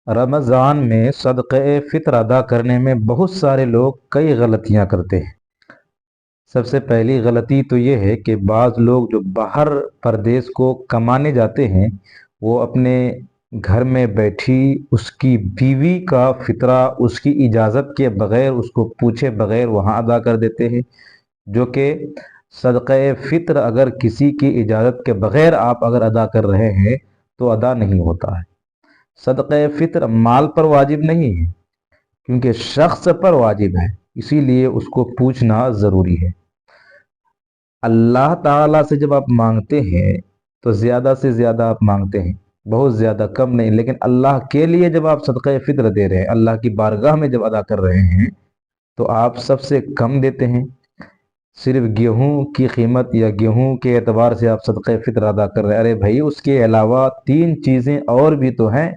رمضان میں صدقہ فطر ادا کرنے میں بہت سارے لوگ کئی غلطیاں کرتے ہیں۔ سب سے پہلی غلطی تو یہ ہے کہ بعض لوگ جو باہر پردیس کو کمانے جاتے ہیں وہ اپنے گھر میں بیٹھی اس کی بیوی کا فطرہ اس کی اجازت کے بغیر، اس کو پوچھے بغیر وہاں ادا کر دیتے ہیں، جو کہ صدقہ فطر اگر کسی کی اجازت کے بغیر آپ اگر ادا کر رہے ہیں تو ادا نہیں ہوتا ہے۔ صدقہ فطر مال پر واجب نہیں ہے کیونکہ شخص پر واجب ہے، اسی لیے اس کو پوچھنا ضروری ہے۔ اللہ تعالیٰ سے جب آپ مانگتے ہیں تو زیادہ سے زیادہ آپ مانگتے ہیں، بہت زیادہ کم نہیں، لیکن اللہ کے لیے جب آپ صدقہ فطر دے رہے ہیں، اللہ کی بارگاہ میں جب ادا کر رہے ہیں تو آپ سب سے کم دیتے ہیں۔ صرف گیہوں کی قیمت یا گیہوں کے اعتبار سے آپ صدقہ فطر ادا کر رہے ہیں، ارے بھائی اس کے علاوہ 3 چیزیں اور بھی تو ہیں،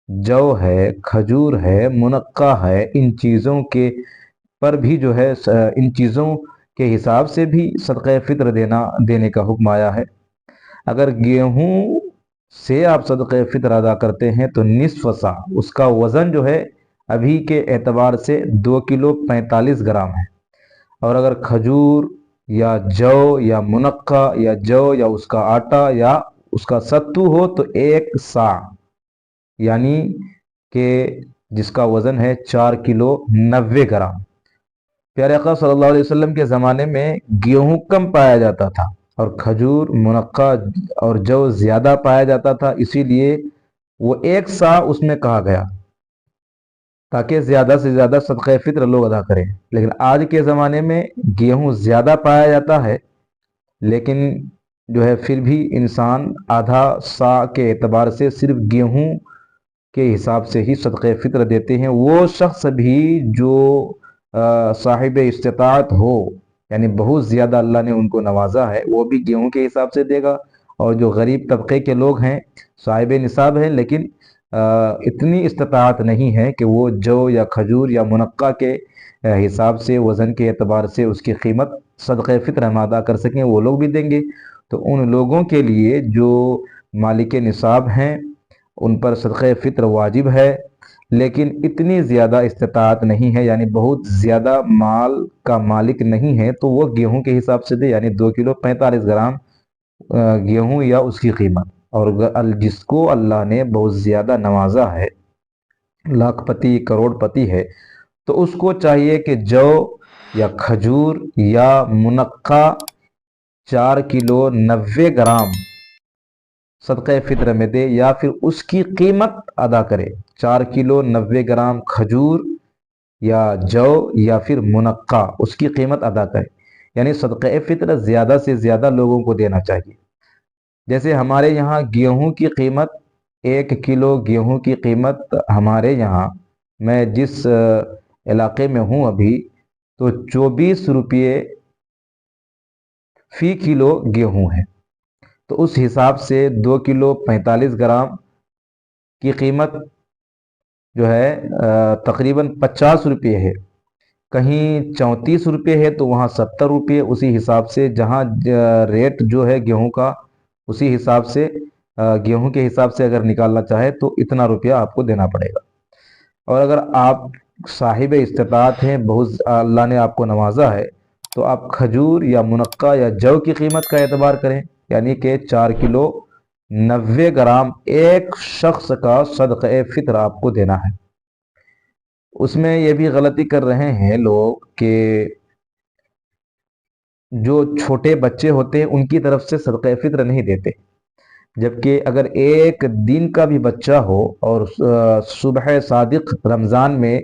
جو ہے، کھجور ہے، منقع ہے، ان چیزوں کے پر بھی جو ہے ان چیزوں کے حساب سے بھی صدقہ فطر دینے کا حکم آیا ہے۔ اگر گیہوں سے آپ صدقہ فطر ادا کرتے ہیں تو نصف سا، اس کا وزن جو ہے ابھی کے اعتبار سے 2 کلو 45 گرام ہے، اور اگر کھجور یا جو یا منقع یا جو یا اس کا آٹا یا اس کا ستو ہو تو 1 سا، یعنی کہ جس کا وزن ہے 4 کلو 90 گرام۔ پیارے آقا صلی اللہ علیہ وسلم کے زمانے میں گیہوں کم پایا جاتا تھا اور کھجور، منقع اور جو زیادہ پایا جاتا تھا، اسی لیے وہ 1 سا اس میں کہا گیا تاکہ زیادہ سے زیادہ صدقہ فطر لوگ ادا کریں۔ لیکن آج کے زمانے میں گیہوں زیادہ پایا جاتا ہے، لیکن جو ہے پھر بھی انسان آدھا سا کے اعتبار سے صرف گیہوں کے حساب سے ہی صدقہ فطر دیتے ہیں۔ وہ شخص بھی جو صاحب استطاعت ہو، یعنی بہت زیادہ اللہ نے ان کو نوازا ہے، وہ بھی گیہوں کے حساب سے دے گا، اور جو غریب طبقے کے لوگ ہیں، صاحب نصاب ہیں لیکن اتنی استطاعت نہیں ہے کہ وہ جو یا کھجور یا منقع کے حساب سے، وزن کے اعتبار سے اس کی قیمت صدقہ فطر ہم ادا کر سکیں، وہ لوگ بھی دیں گے۔ تو ان لوگوں کے لیے جو مالک نصاب ہیں ان پر صدقہ فطر واجب ہے، لیکن اتنی زیادہ استطاعت نہیں ہے، یعنی بہت زیادہ مال کا مالک نہیں ہے، تو وہ گیہوں کے حساب سے دے، یعنی 2 کلو 45 گرام گیہوں یا اس کی قیمت۔ اور جس کو اللہ نے بہت زیادہ نوازا ہے، لاکھ پتی کروڑ پتی ہے، تو اس کو چاہیے کہ جو یا کھجور یا منقع 4 کلو 90 گرام صدقہ فطر میں دے، یا پھر اس کی قیمت ادا کرے۔ 4 کلو 90 گرام کھجور یا جو یا پھر منقع، اس کی قیمت ادا کرے، یعنی صدقہ فطر زیادہ سے زیادہ لوگوں کو دینا چاہیے۔ جیسے ہمارے یہاں گیہوں کی قیمت، 1 کلو گیہوں کی قیمت ہمارے یہاں، میں جس علاقے میں ہوں ابھی، تو 24 روپے فی کلو گیہوں ہے۔ تو اس حساب سے 2 کلو 45 گرام کی قیمت جو ہے تقریباً 50 روپے ہے، کہیں 34 روپے ہے تو وہاں 70 روپے، اسی حساب سے جہاں ریٹ جو ہے گیہوں کا، اسی حساب سے گیہوں کے حساب سے اگر نکالنا چاہے تو اتنا روپیہ آپ کو دینا پڑے گا۔ اور اگر آپ صاحب استطاعت ہیں، بہت اللہ نے آپ کو نوازا ہے، تو آپ کھجور یا منقع یا جو کی قیمت کا اعتبار کریں، یعنی کہ 4 کلو 90 گرام ایک شخص کا صدقہ فطر آپ کو دینا ہے۔ اس میں یہ بھی غلطی کر رہے ہیں لوگ کہ جو چھوٹے بچے ہوتے ہیں ان کی طرف سے صدقہ فطر نہیں دیتے، جبکہ اگر ایک دن کا بھی بچہ ہو اور صبح صادق رمضان میں،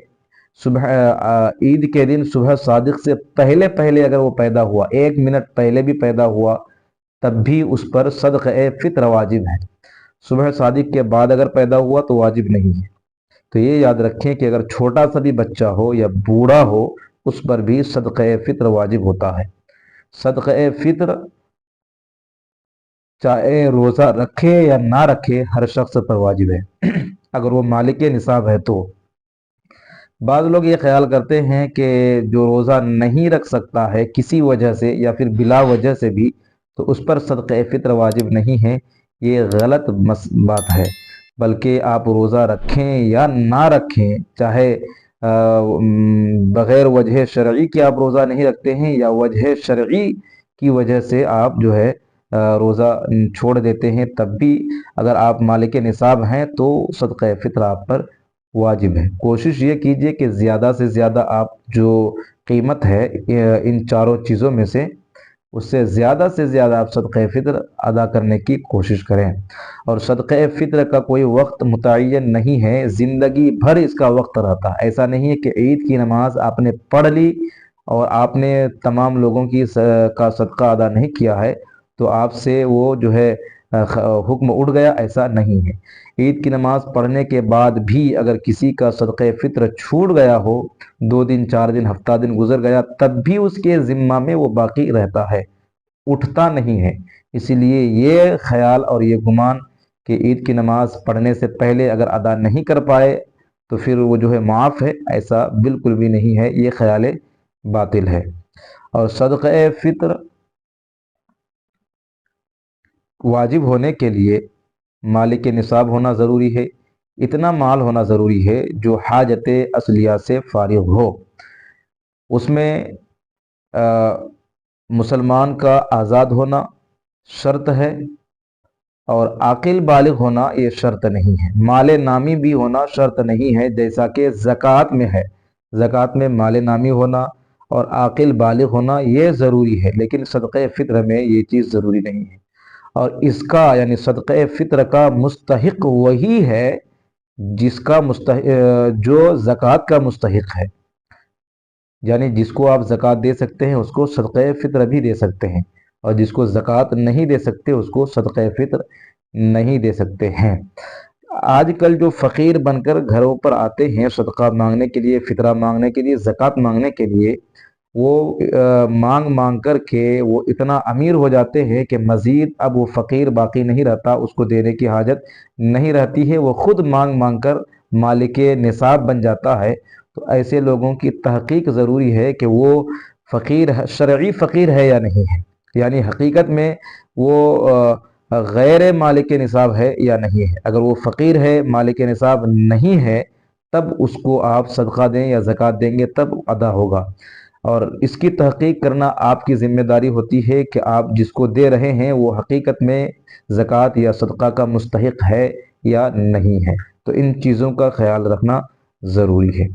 صبح عید کے دن صبح صادق سے پہلے پہلے اگر وہ پیدا ہوا، 1 منٹ پہلے بھی پیدا ہوا، تب بھی اس پر صدقہ فطر واجب ہے۔ صبح صادق کے بعد اگر پیدا ہوا تو واجب نہیں ہے۔ تو یہ یاد رکھیں کہ اگر چھوٹا سا بھی بچہ ہو یا بوڑھا ہو، اس پر بھی صدقہ فطر واجب ہوتا ہے۔ صدقہ فطر چاہے روزہ رکھے یا نہ رکھے، ہر شخص پر واجب ہے اگر وہ مالک نصاب ہے تو۔ بعض لوگ یہ خیال کرتے ہیں کہ جو روزہ نہیں رکھ سکتا ہے کسی وجہ سے یا پھر بلا وجہ سے بھی، تو اس پر صدقہ فطر واجب نہیں ہے۔ یہ غلط بات ہے۔ بلکہ آپ روزہ رکھیں یا نہ رکھیں، چاہے بغیر وجہ شرعی کہ آپ روزہ نہیں رکھتے ہیں یا وجہ شرعی کی وجہ سے آپ جو ہے روزہ چھوڑ دیتے ہیں، تب بھی اگر آپ مالک نصاب ہیں تو صدقہ فطر آپ پر واجب ہے۔ کوشش یہ کیجئے کہ زیادہ سے زیادہ آپ جو قیمت ہے ان چاروں چیزوں میں سے، اس سے زیادہ آپ صدقہ فطر ادا کرنے کی کوشش کریں۔ اور صدقہ فطر کا کوئی وقت متعین نہیں ہے، زندگی بھر اس کا وقت رہتا ہے۔ ایسا نہیں ہے کہ عید کی نماز آپ نے پڑھ لی اور آپ نے تمام لوگوں کا صدقہ ادا نہیں کیا ہے تو آپ سے وہ جو ہے حکم اڑ گیا، ایسا نہیں ہے۔ عید کی نماز پڑھنے کے بعد بھی اگر کسی کا صدقہ فطر چھوٹ گیا ہو، 2 دن 4 دن ہفتہ دن گزر گیا، تب بھی اس کے ذمہ میں وہ باقی رہتا ہے، اٹھتا نہیں ہے۔ اسی لیے یہ خیال اور یہ گمان کہ عید کی نماز پڑھنے سے پہلے اگر ادا نہیں کر پائے تو پھر وہ جو ہے معاف ہے، ایسا بالکل بھی نہیں ہے، یہ خیال باطل ہے۔ اور صدقہ فطر واجب ہونے کے لیے مالک نصاب ہونا ضروری ہے، اتنا مال ہونا ضروری ہے جو حاجت اصلیہ سے فارغ ہو۔ اس میں مسلمان کا آزاد ہونا شرط ہے اور عاقل بالغ ہونا یہ شرط نہیں ہے۔ مال نامی بھی ہونا شرط نہیں ہے، جیسا کہ زکوٰۃ میں ہے۔ زکوٰۃ میں مال نامی ہونا اور عاقل بالغ ہونا یہ ضروری ہے، لیکن صدقہ فطر میں یہ چیز ضروری نہیں ہے۔ اور اس کا یعنی صدقہ فطر کا مستحق وہی ہے جس کا جو زکوٰۃ کا مستحق ہے، یعنی جس کو آپ زکوٰۃ دے سکتے ہیں اس کو صدقہ فطر بھی دے سکتے ہیں، اور جس کو زکوٰۃ نہیں دے سکتے اس کو صدقہ فطر نہیں دے سکتے ہیں۔ آج کل جو فقیر بن کر گھروں پر آتے ہیں صدقہ مانگنے کے لیے، فطرہ مانگنے کے لیے، زکوٰۃ مانگنے کے لیے، وہ مانگ کر کے وہ اتنا امیر ہو جاتے ہیں کہ مزید اب وہ فقیر باقی نہیں رہتا، اس کو دینے کی حاجت نہیں رہتی ہے، وہ خود مانگ مانگ کر مالک نصاب بن جاتا ہے۔ تو ایسے لوگوں کی تحقیق ضروری ہے کہ وہ فقیر شرعی فقیر ہے یا نہیں ہے، یعنی حقیقت میں وہ غیر مالک نصاب ہے یا نہیں ہے۔ اگر وہ فقیر ہے، مالک نصاب نہیں ہے، تب اس کو آپ صدقہ دیں یا زکوٰۃ دیں گے تب ادا ہوگا۔ اور اس کی تحقیق کرنا آپ کی ذمہ داری ہوتی ہے کہ آپ جس کو دے رہے ہیں وہ حقیقت میں زکوٰۃ یا صدقہ کا مستحق ہے یا نہیں ہے۔ تو ان چیزوں کا خیال رکھنا ضروری ہے۔